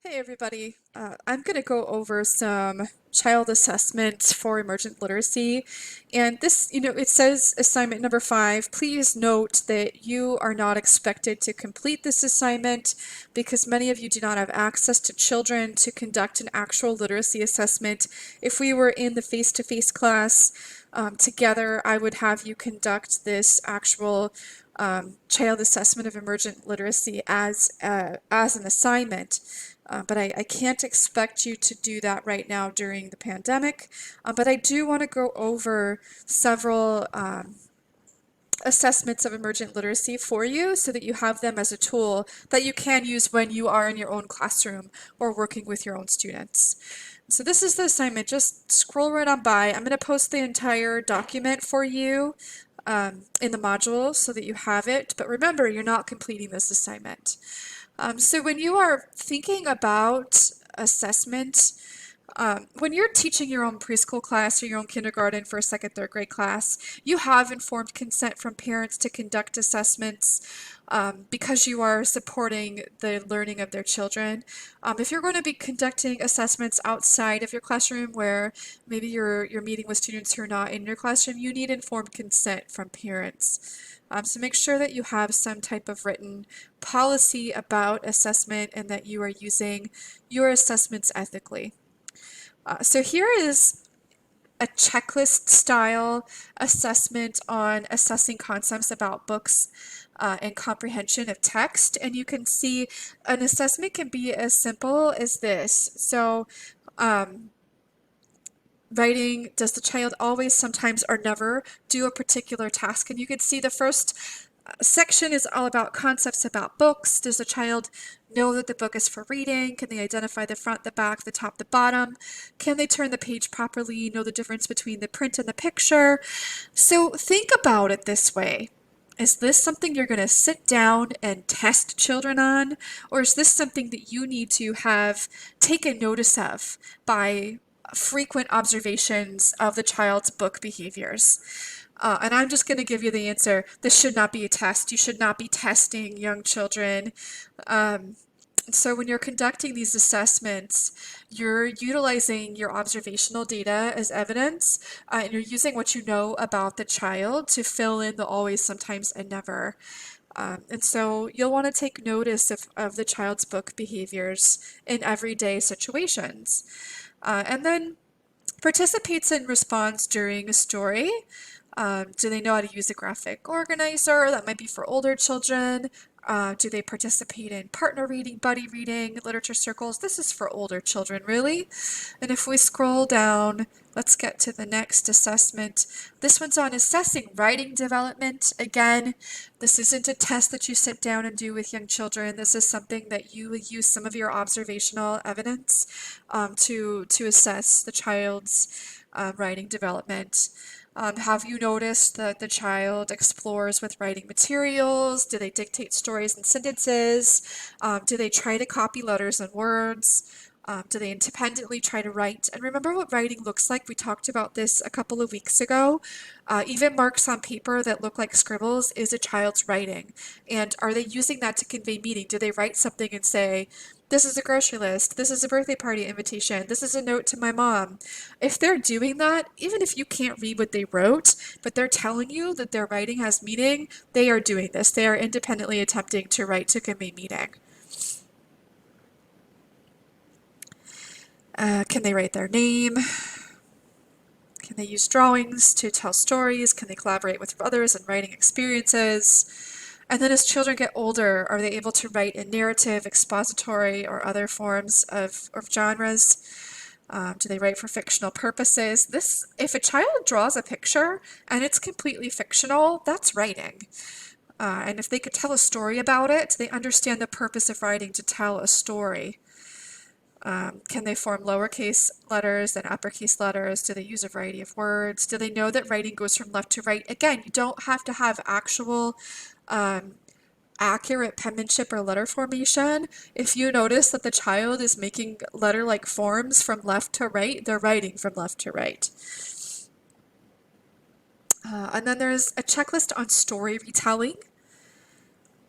Hey everybody, I'm going to go over some child assessments for emergent literacy. And this, it says assignment number 5. Please note that you are not expected to complete this assignment because many of you do not have access to children to conduct an actual literacy assessment. If we were in the face-to-face class together, I would have you conduct this actual child assessment of emergent literacy as an assignment. But I can't expect you to do that right now during the pandemic. But I do want to go over several assessments of emergent literacy for you so that you have them as a tool that you can use when you are in your own classroom or working with your own students. So this is the assignment. Just scroll right on by. I'm going to post the entire document for you in the module so that you have it. But remember, you're not completing this assignment. So when you are thinking about assessment, when you're teaching your own preschool class or your own kindergarten, first, second, third grade class, you have informed consent from parents to conduct assessments because you are supporting the learning of their children. If you're going to be conducting assessments outside of your classroom where maybe you're meeting with students who are not in your classroom, you need informed consent from parents. So make sure that you have some type of written policy about assessment and that you are using your assessments ethically. So here is a checklist style assessment on assessing concepts about books and comprehension of text. And you can see an assessment can be as simple as this. So writing, does the child always, sometimes, or never do a particular task? And you can see the first section is all about concepts about books. Does the child know that the book is for reading? Can they identify the front, the back, the top, the bottom? Can they turn the page properly? Know the difference between the print and the picture? So think about it this way. Is this something you're going to sit down and test children on? Or is this something that you need to have taken notice of by frequent observations of the child's book behaviors? And I'm just going to give you the answer. This should not be a test. You should not be testing young children. So when you're conducting these assessments, you're utilizing your observational data as evidence, and you're using what you know about the child to fill in the always, sometimes, and never. And so you'll want to take notice of the child's book behaviors in everyday situations. And then participates in response during a story. Do they know how to use a graphic organizer? That might be for older children. Do they participate in partner reading, buddy reading, literature circles? This is for older children, really. And if we scroll down, let's get to the next assessment. This one's on assessing writing development. Again, this isn't a test that you sit down and do with young children. This is something that you use some of your observational evidence to assess the child's writing development. Have you noticed that the child explores with writing materials? Do they dictate stories and sentences? Do they try to copy letters and words? Do they independently try to write? And remember what writing looks like. We talked about this a couple of weeks ago. Even marks on paper that look like scribbles is a child's writing. And are they using that to convey meaning? Do they write something and say, this is a grocery list, this is a birthday party invitation, this is a note to my mom? If they're doing that, even if you can't read what they wrote, but they're telling you that their writing has meaning, they are doing this. They are independently attempting to write to convey meaning. Can they write their name? Can they use drawings to tell stories? Can they collaborate with others in writing experiences? And then as children get older, are they able to write in narrative, expository, or other forms of genres? Do they write for fictional purposes? If a child draws a picture and it's completely fictional, that's writing. And if they could tell a story about it, they understand the purpose of writing to tell a story. Can they form lowercase letters and uppercase letters? Do they use a variety of words? Do they know that writing goes from left to right? Again, you don't have to have actual accurate penmanship or letter formation. If you notice that the child is making letter-like forms from left to right, they're writing from left to right. And then there's a checklist on story retelling.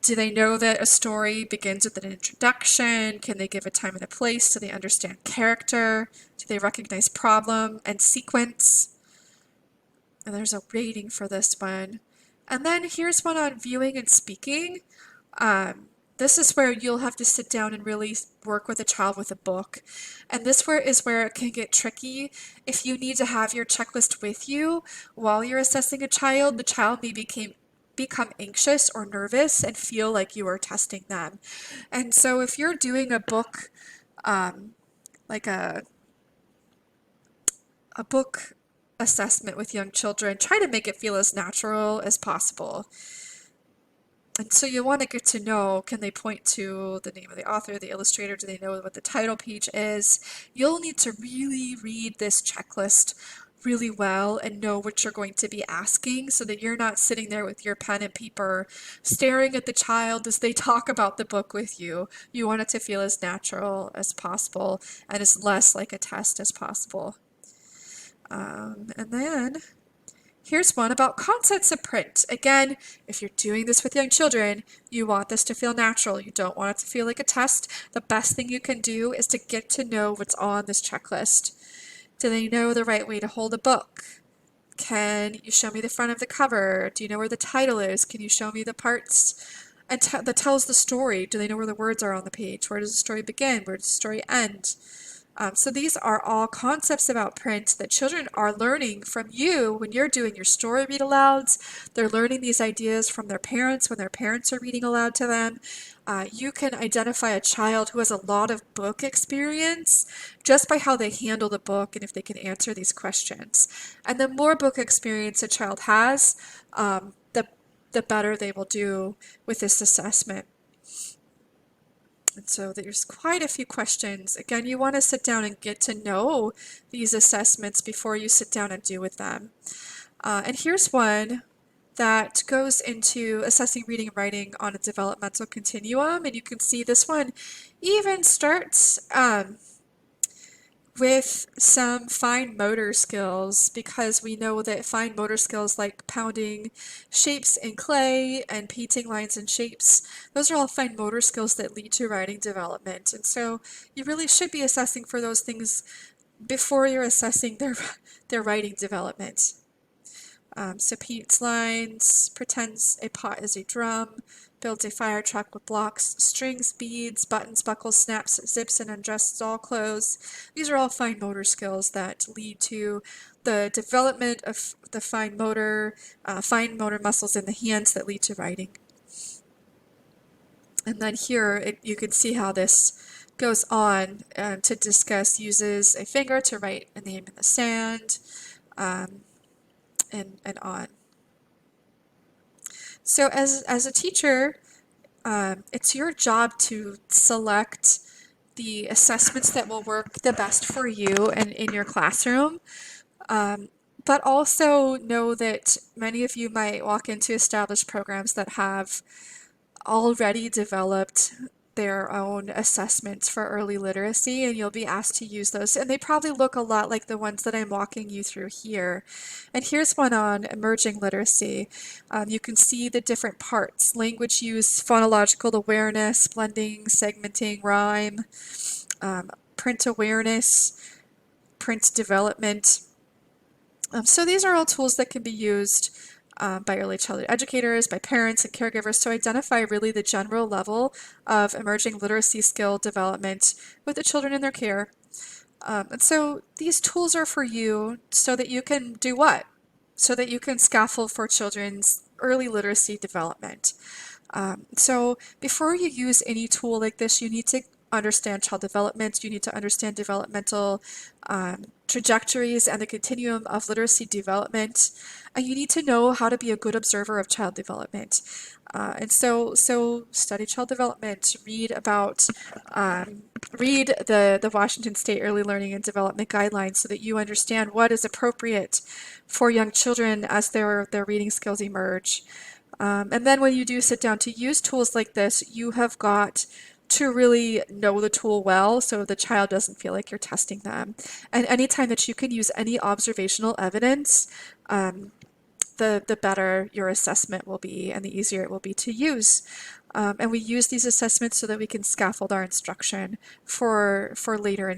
Do they know that a story begins with an introduction? Can they give a time and a place? Do they understand character? Do they recognize problem and sequence? And there's a rating for this one. And then here's one on viewing and speaking. This is where you'll have to sit down and really work with a child with a book. And this is where it can get tricky. If you need to have your checklist with you while you're assessing a child, the child may become anxious or nervous and feel like you are testing them. And so if you're doing a book, like a book assessment with young children, try to make it feel as natural as possible. And so you want to get to know, can they point to the name of the author, the illustrator? Do they know what the title page is? You'll need to really read this checklist really well and know what you're going to be asking so that you're not sitting there with your pen and paper staring at the child as they talk about the book with you. You want it to feel as natural as possible and as less like a test as possible. And then here's one about concepts of print. Again, if you're doing this with young children, you want this to feel natural. You don't want it to feel like a test. The best thing you can do is to get to know what's on this checklist. Do they know the right way to hold a book? Can you show me the front of the cover? Do you know where the title is? Can you show me the parts that tells the story? Do they know where the words are on the page? Where does the story begin? Where does the story end? So these are all concepts about print that children are learning from you when you're doing your story read alouds. They're learning these ideas from their parents when their parents are reading aloud to them. You can identify a child who has a lot of book experience just by how they handle the book and if they can answer these questions. And the more book experience a child has, the better they will do with this assessment. And so there's quite a few questions. Again, you want to sit down and get to know these assessments before you sit down and do with them. And here's one that goes into assessing reading and writing on a developmental continuum. And you can see this one even starts with some fine motor skills, because we know that fine motor skills like pounding shapes in clay and painting lines and shapes, those are all fine motor skills that lead to writing development. And so you really should be assessing for those things before you're assessing their writing development. So paints lines, pretends a pot is a drum, builds a fire truck with blocks, strings, beads, buttons, buckles, snaps, zips, and undresses all clothes. These are all fine motor skills that lead to the development of the fine motor muscles in the hands that lead to writing. And then here you can see how this goes on to discuss uses a finger to write a name in the sand, and on. So as a teacher, it's your job to select the assessments that will work the best for you and in your classroom. But also know that many of you might walk into established programs that have already developed their own assessments for early literacy, and you'll be asked to use those. And they probably look a lot like the ones that I'm walking you through here. And here's one on emerging literacy. You can see the different parts: language use, phonological awareness, blending, segmenting, rhyme, print awareness, print development. So these are all tools that can be used by early childhood educators, by parents and caregivers to identify really the general level of emerging literacy skill development with the children in their care. And so these tools are for you so that you can do what? So that you can scaffold for children's early literacy development. So before you use any tool like this, you need to understand child development. You need to understand developmental trajectories and the continuum of literacy development. And you need to know how to be a good observer of child development. And so study child development, read the Washington State Early Learning and Development Guidelines so that you understand what is appropriate for young children as their reading skills emerge. And then when you do sit down to use tools like this, you have got to really know the tool well so the child doesn't feel like you're testing them. And anytime that you can use any observational evidence, the better your assessment will be and the easier it will be to use. And we use these assessments so that we can scaffold our instruction for later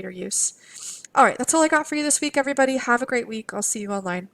use. All right, that's all I got for you this week, everybody. Have a great week. I'll see you online.